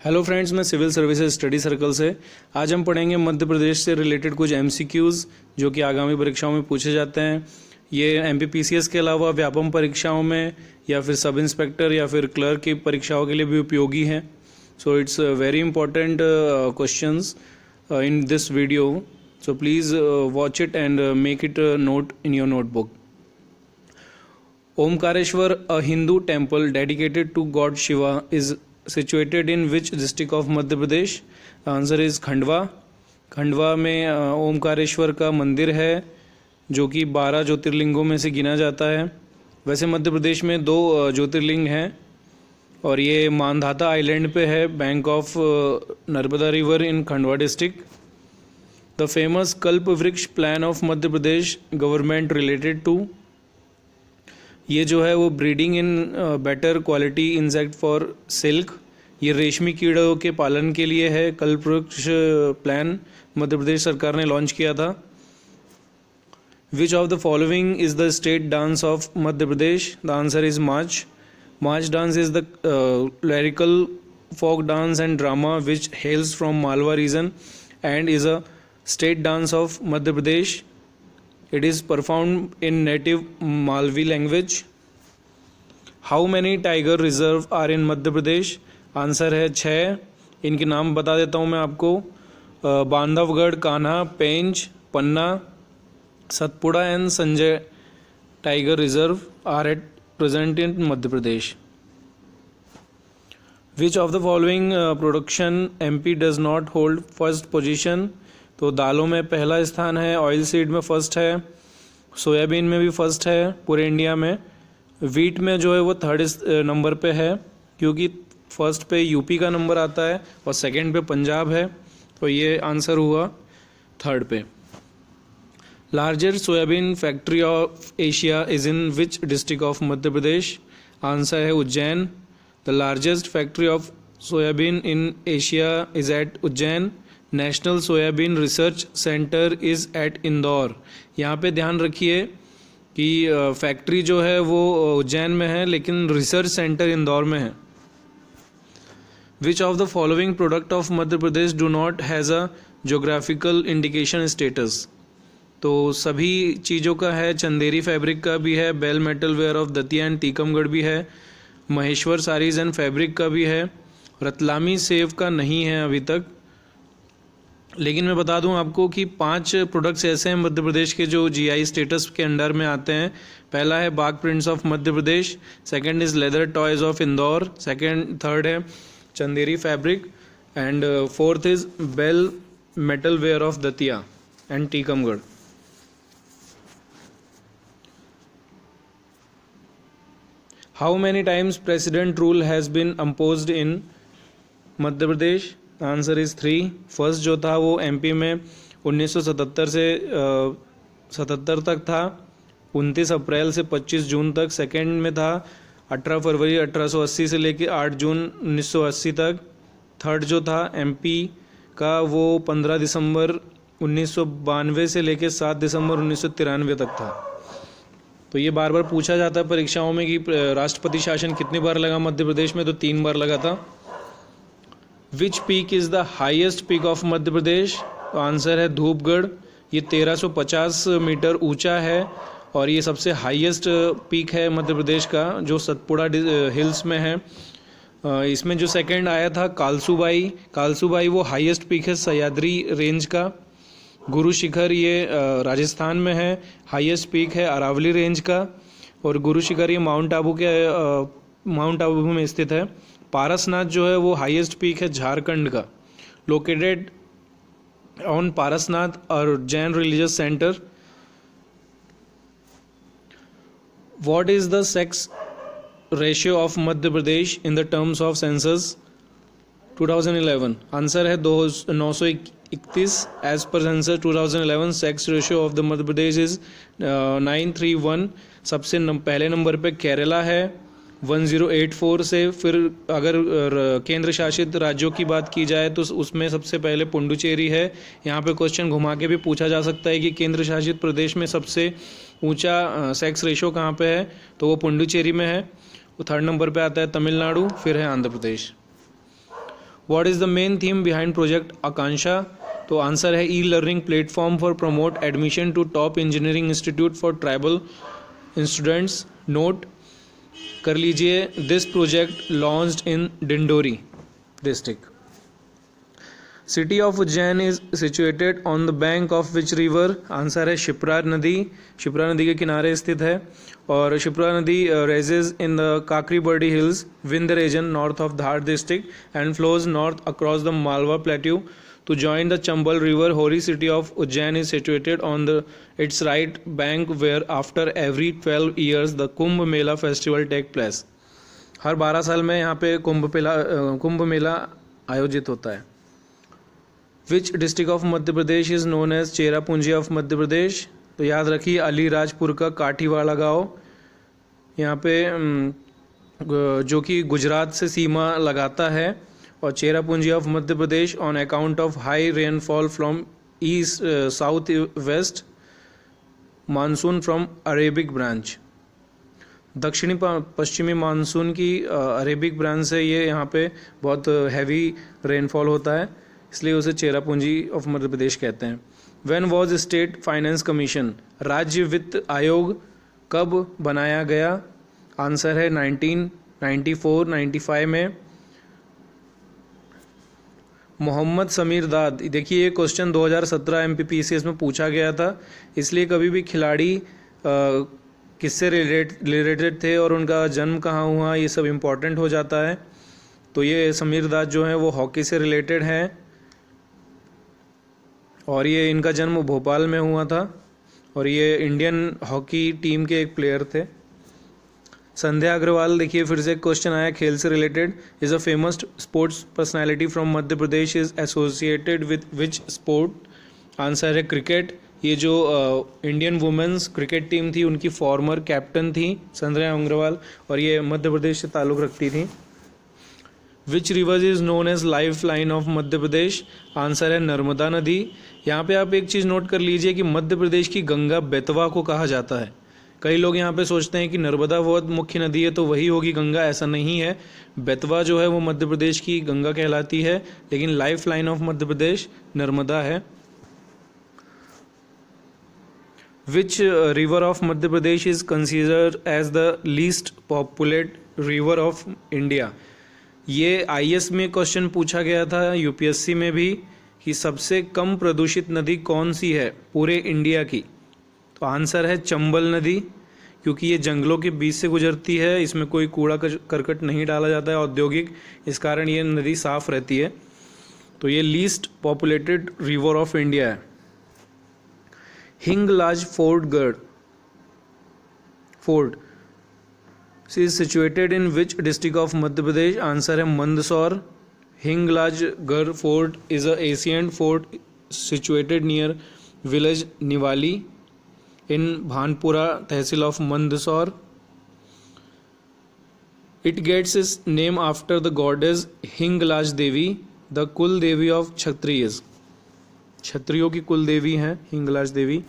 Hello friends, मैं civil services study circle से। आज हम पढ़ेंगे मध्य प्रदेश से रिलेटेड कुछ एमसीक्यूज़ जो कि आगामी परीक्षाओं में पूछे जाते हैं। ये एमपीपीसीएस के अलावा व्यापम परीक्षाओं में या फिर सब इंस्पेक्टर या फिर क्लर्क की परीक्षाओं के लिए भी उपयोगी हैं। So it's very important questions in this video, so please watch it and make it note in your notebook. Omkareshwar, a Hindu temple dedicated to God Shiva, is situated in which district of Madhya Pradesh? The answer is Khandwa. Khandwa में ओमकारेश्वर का मंदिर है जो कि 12 ज्योतिर्लिंगों में से गिना जाता है। वैसे मध्य प्रदेश में 2 ज्योतिर्लिंग हैं और ये मानधाता आइलैंड पे है, bank of Narmada river in Khandwa district. The famous Kalp Vriksha plan of Madhya Pradesh government related to? ये जो है वो breeding in better quality insect for silk, ये रेशमी कीड़ों के पालन के लिए है। कल्पवृक्ष प्लान मध्य प्रदेश सरकार ने लॉन्च किया था। विच of the following is the state dance of Madhya Pradesh? The answer is March. March dance is the lyrical folk dance and drama which hails from Malwa region and is a state dance of Madhya Pradesh. It is performed in native Malvi language. How many tiger reserve are in Madhya Pradesh? Answer है 6। इनके नाम बता देता हूँ मैं आपको। Bandhavgarh, Kanha, Pench, Panna, Satpura and Sanjay tiger reserve are at present in Madhya Pradesh. Which of the following production MP does not hold first position? तो दालों में पहला स्थान है, ऑयल सीड में फर्स्ट है, सोयाबीन में भी फर्स्ट है पूरे इंडिया में। वीट में जो है वो 3rd नंबर पे है क्योंकि फर्स्ट पे यूपी का नंबर आता है और सेकंड पे पंजाब है, तो ये आंसर हुआ 3rd पे। Largest soybean factory of Asia is in which district of Madhya Pradesh? Answer है Ujjain. The largest factory of soybean in Asia is at Ujjain. National soybean research centre is at Indore. यहाँ पे ध्यान रखिए कि फैक्ट्री जो है वो उज्जैन में है लेकिन रिसर्च सेंटर इंदौर में है। विच of the following product of Madhya Pradesh do not has a geographical indication status? तो सभी चीज़ों का है, चंदेरी फैब्रिक का भी है, bell metal ware of Datia and Tikamgarh भी है, महेश्वर साड़ीज़ एंड फैब्रिक का भी है, रतलामी सेव का नहीं है अभी तक। लेकिन मैं बता दूं आपको कि 5 प्रोडक्ट्स ऐसे हैं मध्य प्रदेश के जो जीआई स्टेटस के अंडर में आते हैं। पहला है Bagh prints of Madhya Pradesh, second is leather toys of Indore, third है Chanderi fabric and 4th is bell metal ware of Datia and Tikamgarh. How many times president rule has been imposed in Madhya Pradesh? Answer is 3। First जो था वो एमपी में 1977 से 77 तक था, 29 अप्रैल से 25 जून तक। सेकंड में था 18 फरवरी 1880 से लेकर 8 जून 1980 तक। थर्ड जो था एमपी का वो 15 दिसंबर 1992 से लेकर 7 दिसंबर 1993 तक था। तो ये बार बार पूछा जाता है परीक्षाओं में कि राष्ट्रपति शासन कितनी बार लगा मध्य प्रदेश में, तो 3 बार लगा था। Which peak is the highest peak of Madhya Pradesh? तो आंसर है धूपगढ़। ये 1350 मीटर ऊंचा है और ये सबसे हाईएस्ट पीक है मध्य प्रदेश का जो सतपुड़ा हिल्स में है। इसमें जो सेकंड आया था कालसूबाई वो हाईएस्ट पीक है सह्याद्री रेंज का। गुरु शिखर ये राजस्थान में है, हाईएस्ट पीक है अरावली रेंज का। और गुरु शिखर ये माउंट आबू में स्थित है। पारसनाथ जो है वो हाईएस्ट पीक है झारखंड का, लोकेटेड ऑन पारसनाथ और Jain religious centre. What is the sex ratio of Madhya Pradesh in the terms of census 2011? Answer है 931। As per census 2011 sex ratio of the Madhya Pradesh is 931। सबसे पहले नंबर पे केरला है 1084 से। फिर अगर केंद्र शासित राज्यों की बात की जाए तो उसमें सबसे पहले पुडुचेरी है। यहाँ पे क्वेश्चन घुमा के भी पूछा जा सकता है कि केंद्र शासित प्रदेश में सबसे ऊंचा सेक्स रेशो कहाँ पे है, तो वो पुडुचेरी में है। वो 3rd नंबर पे आता है तमिलनाडु, फिर है Andhra Pradesh. What is the main theme behind project Akanksha? तो आंसर है e learning platform for promote admission to top engineering institute for tribal students. Note कर लीजिए, this project launched in Dindori district. City of Ujjain is situated on the bank of which river? Answer है शिप्रा नदी, शिप्रा नदी के किनारे स्थित है। और शिप्रा नदी rises in the Kakribardi hills, Vindhya region, north of Dhar district and flows north across the Malwa plateau to join the Chambal river. Holy city of Ujjain is situated on its right bank where after every 12 years the Kumbh Mela festival take place. हर 12 साल में यहाँ पे कुंभ मेला आयोजित होता है। Which district of Madhya Pradesh is known as Cherrapunji of Madhya Pradesh? तो याद रखिए अलीराजपुर का काठीवाड़ा गांव, यहाँ पे जो कि गुजरात से सीमा लगाता है। और Cherrapunji of Madhya Pradesh on account of high rainfall from east south west monsoon from Arabic branch. दक्षिणी पश्चिमी मानसून की अरेबिक ब्रांच से ये यहाँ पे बहुत हैवी रेनफॉल होता है, इसलिए उसे चेरापूंजी ऑफ मध्य प्रदेश कहते हैं। When was state finance commission? राज्य वित्त आयोग कब बनाया गया? आंसर है 1994-95 में। मोहम्मद समीर दाद, देखिए ये क्वेश्चन 2017 MPPCS में पूछा गया था, इसलिए कभी भी खिलाड़ी किससे रिलेटेड थे और उनका जन्म कहाँ हुआ ये सब इम्पोर्टेंट हो जाता है। तो ये समीर दाद जो हैं वो हॉकी से रिलेटेड हैं और ये इनका जन्म भोपाल में हुआ था और ये इंडियन हॉकी टीम के एक प्लेयर थे। संध्या अग्रवाल, देखिए फिर से क्वेश्चन आया खेल से related. Is a famous sports personality from Madhya Pradesh is associated with which sport? Answer है क्रिकेट। ये जो इंडियन वुमेन्स क्रिकेट टीम थी उनकी फॉर्मर कैप्टन थी संध्या अग्रवाल और ये मध्य प्रदेश से ताल्लुक़ रखती थी। Which river is known as life line of Madhya Pradesh? Answer है नर्मदा नदी। यहाँ पे आप एक चीज़ नोट कर लीजिए कि मध्य प्रदेश की गंगा बेतवा को कहा जाता है। कई लोग यहाँ पे सोचते हैं कि नर्मदा बहुत मुख्य नदी है तो वही होगी गंगा, ऐसा नहीं है। बेतवा जो है वो मध्य प्रदेश की गंगा कहलाती है, लेकिन life line of Madhya Pradesh Narmada है। Which river of Madhya Pradesh is considered as the least populate river of India? ये IAS में क्वेश्चन पूछा गया था, UPSC में भी, कि सबसे कम प्रदूषित नदी कौन सी है पूरे इंडिया की? तो आंसर है चंबल नदी, क्योंकि ये जंगलों के बीच से गुजरती है, इसमें कोई कूड़ा करकट नहीं डाला जाता है औद्योगिक, इस कारण ये नदी साफ रहती है। तो ये least populated river of India है। Hinglaj fort is situated in which district of Madhya Pradesh? Answer है Mandsaur. Hinglajgarh fort is a ancient fort situated near village Niwali in Bhanpura tehsil of Mandsaur. It gets its name after the goddess Hinglaj Devi, the kul Devi of Kshatriyas. क्षत्रियों की कुल देवी हैं Hinglaj Devi.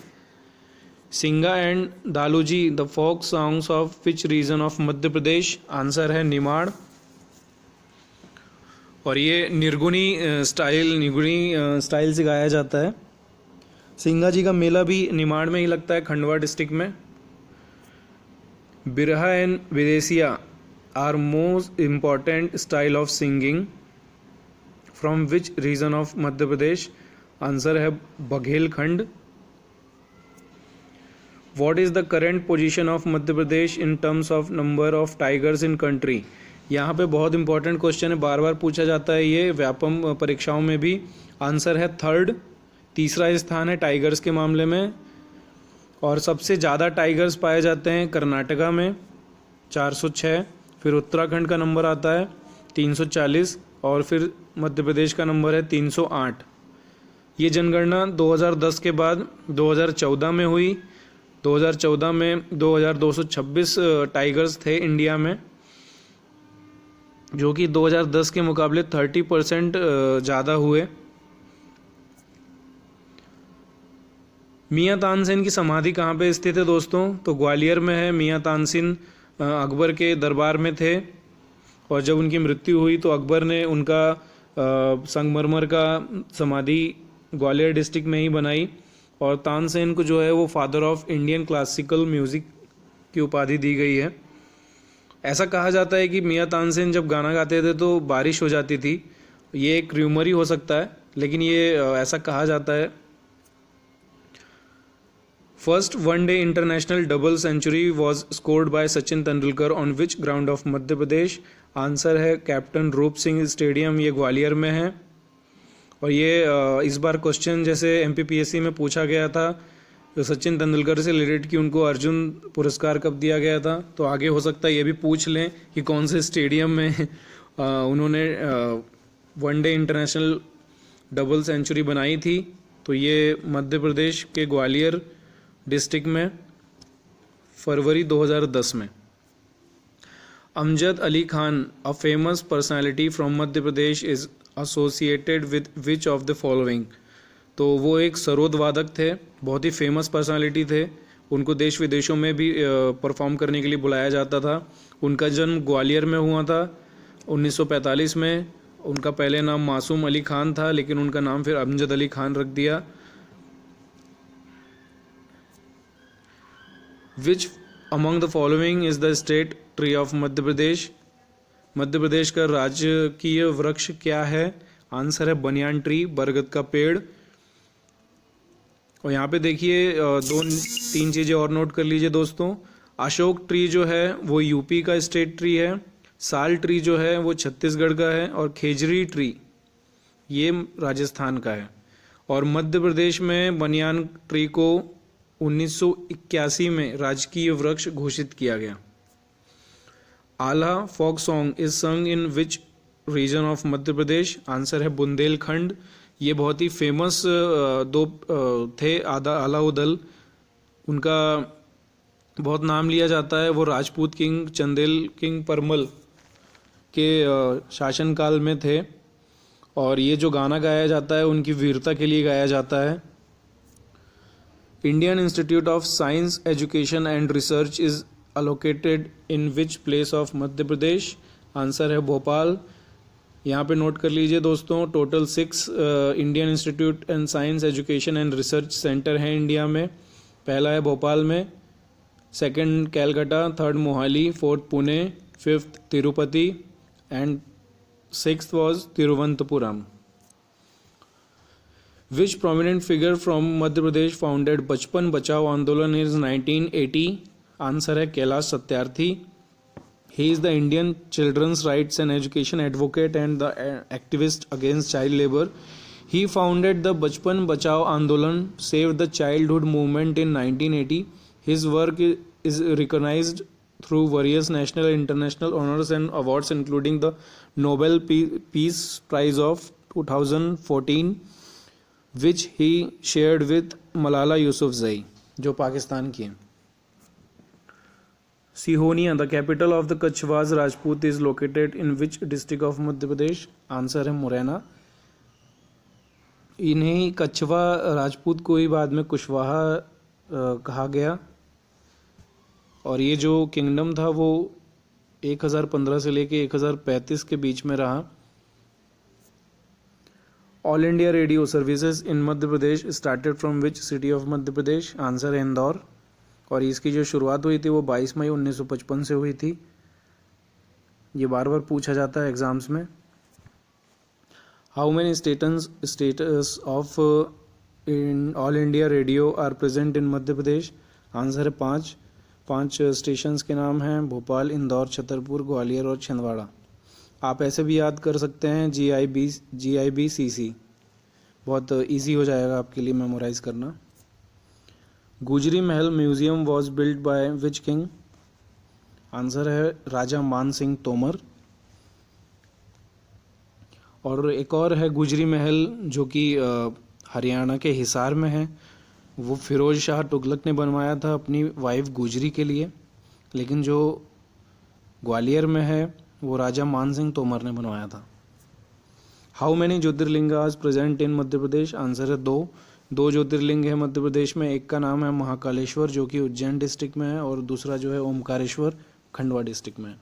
Singa and Daluji the folk songs of which region of Madhya Pradesh? Answer है निमाड़। और ये निर्गुणी style से गाया जाता है। सिंगा जी का मेला भी निमाड़ में ही लगता है, खंडवा डिस्ट्रिक्ट में। Birha and Videsia are most important style of singing from which region of Madhya Pradesh? Answer है Baghelkhand. What is the current position of Madhya Pradesh in terms of number of tigers in country? यहाँ पे बहुत इंपॉर्टेंट क्वेश्चन है, बार बार पूछा जाता है ये व्यापम परीक्षाओं में भी। आंसर है थर्ड, तीसरा स्थान है टाइगर्स के मामले में। और सबसे ज़्यादा टाइगर्स पाए जाते हैं कर्नाटका में 406, फिर उत्तराखंड का नंबर आता है 340 और फिर मध्य प्रदेश का नंबर है 308। ये जनगणना 2010 के बाद 2014 में हुई। 2014 में 2226 टाइगर्स थे इंडिया में, जो कि 2010 के मुकाबले 30% ज़्यादा हुए। मियाँ तानसेन की समाधि कहाँ पे स्थित है दोस्तों? तो ग्वालियर में है। मियाँ तानसेन अकबर के दरबार में थे और जब उनकी मृत्यु हुई तो अकबर ने उनका संगमरमर का समाधि ग्वालियर डिस्ट्रिक्ट में ही बनाई। और तानसेन को जो है वो father of Indian classical music की उपाधि दी गई है। ऐसा कहा जाता है कि मियाँ तानसेन जब गाना गाते थे तो बारिश हो जाती थी। ये एक र्यूमर ही हो सकता है, लेकिन ये ऐसा कहा जाता है। First one day international double century was scored by Sachin Tendulkar on which ground of Madhya Pradesh? Answer है कैप्टन रूप सिंह स्टेडियम, ये ग्वालियर में है। और ये इस बार क्वेश्चन जैसे MPPSC में पूछा गया था तो सचिन तेंदुलकर से रिलेटेड कि उनको अर्जुन पुरस्कार कब दिया गया था, तो आगे हो सकता है ये भी पूछ लें कि कौन से स्टेडियम में उन्होंने वनडे इंटरनेशनल डबल सेंचुरी बनाई थी। तो ये मध्य प्रदेश के ग्वालियर डिस्ट्रिक्ट में फरवरी 2010 में। Amjad Ali Khan, a famous personality from Madhya Pradesh, is associated with which of the following? तो वो एक सरोद वादक थे, बहुत ही फेमस पर्सनालिटी थे। उनको देश विदेशों में भी परफॉर्म करने के लिए बुलाया जाता था। उनका जन्म ग्वालियर में हुआ था 1945 में। उनका पहले नाम मासूम अली खान था, लेकिन उनका नाम फिर अमजद अली खान रख दिया। Which among the following is the state tree of Madhya Pradesh? Madhya Pradesh का राजकीय वृक्ष क्या है? आंसर है बनियान ट्री, बरगद का पेड़। और यहाँ पे देखिए 2-3 चीज़ें और नोट कर लीजिए दोस्तों। अशोक ट्री जो है वो यूपी का स्टेट ट्री है, साल ट्री जो है वो छत्तीसगढ़ का है, और खेजरी ट्री ये राजस्थान का है। और मध्य प्रदेश में बनियान ट्री को 1981 में राजकीय वृक्ष घोषित किया गया। आल्हा फोक song is sung in which region of Madhya Pradesh? Answer है बुंदेलखंड। ये बहुत ही फेमस दो थे आला उदल, उनका बहुत नाम लिया जाता है। वो राजपूत किंग चंदेल किंग परमल के शासनकाल में थे, और ये जो गाना गाया जाता है उनकी वीरता के लिए गाया जाता है। Indian institute of science education and research is allocated in which place of Madhya Pradesh? Answer है भोपाल। यहाँ पे नोट कर लीजिए दोस्तों, total 6 Indian institute and science education and research centre हैं इंडिया में। पहला है भोपाल में, second Calcutta, third Mohali, fourth Pune, fifth Tirupati and sixth was Thiruvananthapuram. Which prominent figure from Madhya Pradesh founded बचपन बचाओ आंदोलन इज 1980? आंसर है Kailash Satyarthi. He is the Indian children's rights and education advocate and the activist against child labor. He founded the Bachpan Bachao Andolan, saved the childhood movement in 1980. His work is recognized through various national and international honors and awards, including the Nobel Peace Prize of 2014, which he shared with Malala Yousafzai, जो पाकिस्तान की है। Sihonia, the capital of the Kachhwahas Rajput, is located in which district of Madhya Pradesh? Answer है मुरैना। इन्हें कछवा राजपूत को ही बाद में कुशवाहा कहा गया, और ये जो किंगडम था वो 1015 से लेके 1035 के बीच में रहा। All India radio services in Madhya Pradesh started from which city of Madhya Pradesh? Answer है इंदौर। और इसकी जो शुरुआत हुई थी वो 22 मई 1955 से हुई थी। ये बार बार पूछा जाता है एग्जाम्स में। How many status of in All India Radio are present in Madhya Pradesh? Answer है 5 स्टेशंस के नाम हैं भोपाल, इंदौर, छतरपुर, ग्वालियर और छिंदवाड़ा। आप ऐसे भी याद कर सकते हैं GIBCC, बहुत इजी हो जाएगा आपके लिए मेमोराइज करना। गुजरी महल museum was build by which king? Answer है राजा मान सिंह तोमर। और एक और है गुजरी महल जो कि हरियाणा के हिसार में है, वो फिरोज शाह तुगलक ने बनवाया था अपनी वाइफ गुजरी के लिए, लेकिन जो ग्वालियर में है वो राजा मान सिंह तोमर ने बनवाया था। How many jyotirlingas present in Madhya Pradesh? Answer है 2 ज्योतिर्लिंग है मध्य प्रदेश में। एक का नाम है महाकालेश्वर जो कि उज्जैन डिस्ट्रिक्ट में है, और दूसरा जो है ओमकारेश्वर खंडवा डिस्ट्रिक्ट में है।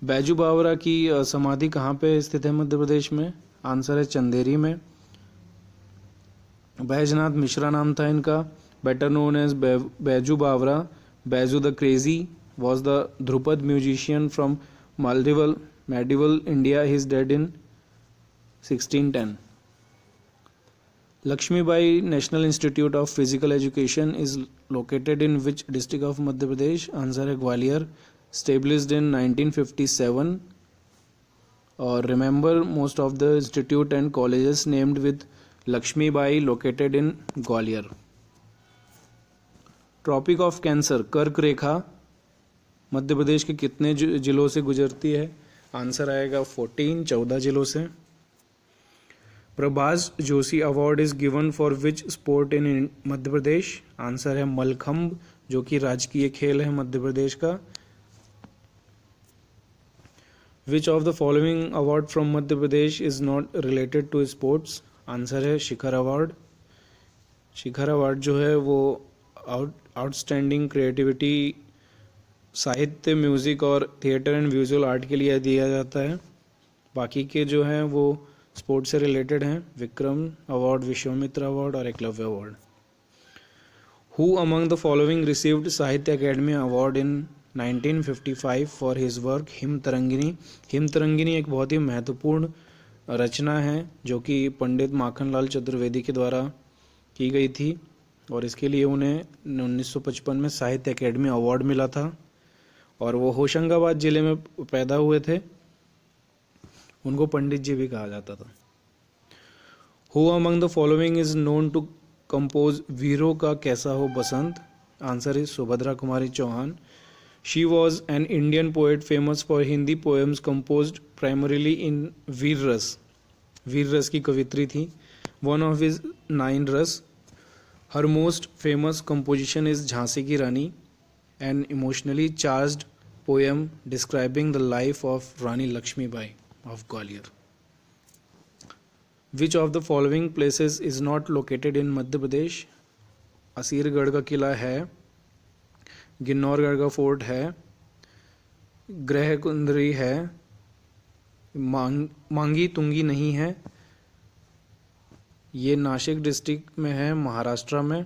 बैजू बावरा की समाधि कहाँ पे स्थित है मध्य प्रदेश में? आंसर है चंदेरी में। बैजनाथ मिश्रा नाम था इनका, better known as Baiju Bawra. Baiju the crazy was the Dhrupad musician from medieval India. He is dead in 1610. Lakshmi Bai National Institute of Physical Education is located in which district of Madhya Pradesh? Answer है Gwalior, established in 1957. और remember most of the institute and colleges named with Lakshmi Bai located in Gwalior. Tropic of cancer, कर्क रेखा मध्य प्रदेश के कितने जिलों से गुजरती है? आंसर आएगा 14 जिलों से। Prabhas Joshi award is given for which sport in Madhya Pradesh? Answer है मलखंब, जो कि राजकीय खेल है मध्य प्रदेश का। Which of the following award from Madhya Pradesh is not related to sports? Answer है शिखर अवार्ड। शिखर अवार्ड जो है वो आउटस्टैंडिंग क्रिएटिविटी, साहित्य, म्यूज़िक और थिएटर एंड विजुअल आर्ट के लिए दिया जाता है। बाकी के जो हैं वो स्पोर्ट्स से रिलेटेड हैं। विक्रम अवार्ड, विश्वामित्र अवार्ड और Eklavya award. Who among the following received Sahitya Akademi award in 1955 for his work Him Tarangini? Him Tarangini एक बहुत ही महत्वपूर्ण रचना है जो कि पंडित माखनलाल चतुर्वेदी के द्वारा की गई थी और इसके लिए उन्हें 1955 में साहित्य अकेडमी अवार्ड मिला था। और वो होशंगाबाद जिले में पैदा हुए थे, उनको पंडित जी भी कहा जाता था। Who among the following is known to compose वीरों का कैसा हो बसंत? Answer is Subhadra Kumari Chauhan. She was an Indian poet famous for Hindi poems composed primarily in veer ras. वीर रस की कवित्री थी। One of his 9 ras. Her most famous composition is Jhansi ki Rani, an emotionally charged poem describing the life of Rani Lakshmi Bai of Gwalior. Which of the following places is not located in Madhya Pradesh? Asirgarh का किला है, गिन्नौरगढ़ का fort है, ग्रह कुंदरी है, मांगी तुंगी नहीं है, ये नासिक डिस्ट्रिक्ट में है महाराष्ट्र में।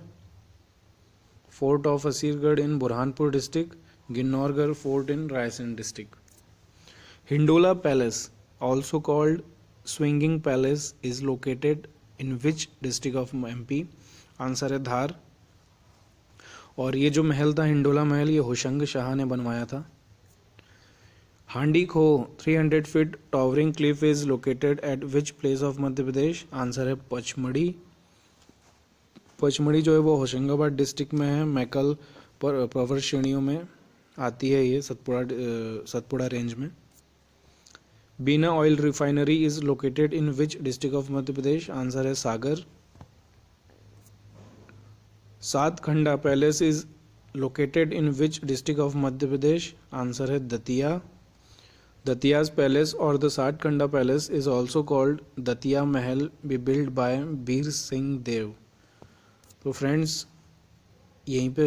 Fort of Asirgarh in Burhanpur district, Ginnorgarh fort in Raisen district. Hindola palace also called swinging palace is located in which district of MP? Answer है धार। और ये जो महल था हिंडोला महल, ये होशंग शाह ने बनवाया था। हांडी खो 300 feet towering Cliff is located at which place of Madhya Pradesh? Answer है पचमढ़ी। पचमढ़ी जो है वो होशंगाबाद डिस्ट्रिक्ट में है, मैकल पर्वत श्रेणियों में आती है ये सतपुड़ा रेंज में। Bina oil refinery is located in which district of Madhya Pradesh? Answer है Sagar. Sat Khanda palace is located in which district of Madhya Pradesh? Answer है दतिया। दतियाज पैलेस और the Sat Khanda palace is also called Datia Mahal, be build by Bir Singh Deo. तो फ्रेंड्स, यहीं पे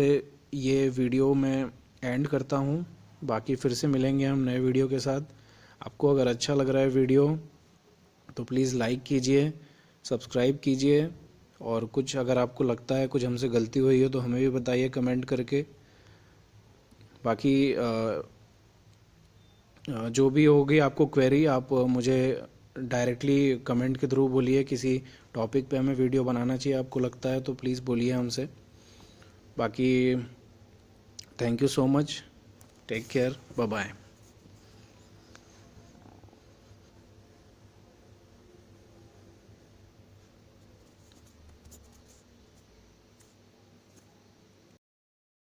ये वीडियो मैं एंड करता हूँ। बाकी फिर से मिलेंगे हम नए वीडियो के साथ। आपको अगर अच्छा लग रहा है वीडियो तो प्लीज़ लाइक कीजिए, सब्सक्राइब कीजिए, और कुछ अगर आपको लगता है कुछ हमसे गलती हुई हो तो हमें भी बताइए कमेंट करके। बाकी जो भी होगी आपको क्वेरी, आप मुझे डायरेक्टली कमेंट के थ्रू बोलिए। किसी टॉपिक पे हमें वीडियो बनाना चाहिए आपको लगता है तो प्लीज़ बोलिए हमसे। बाकी thank you so much, take care, bye bye.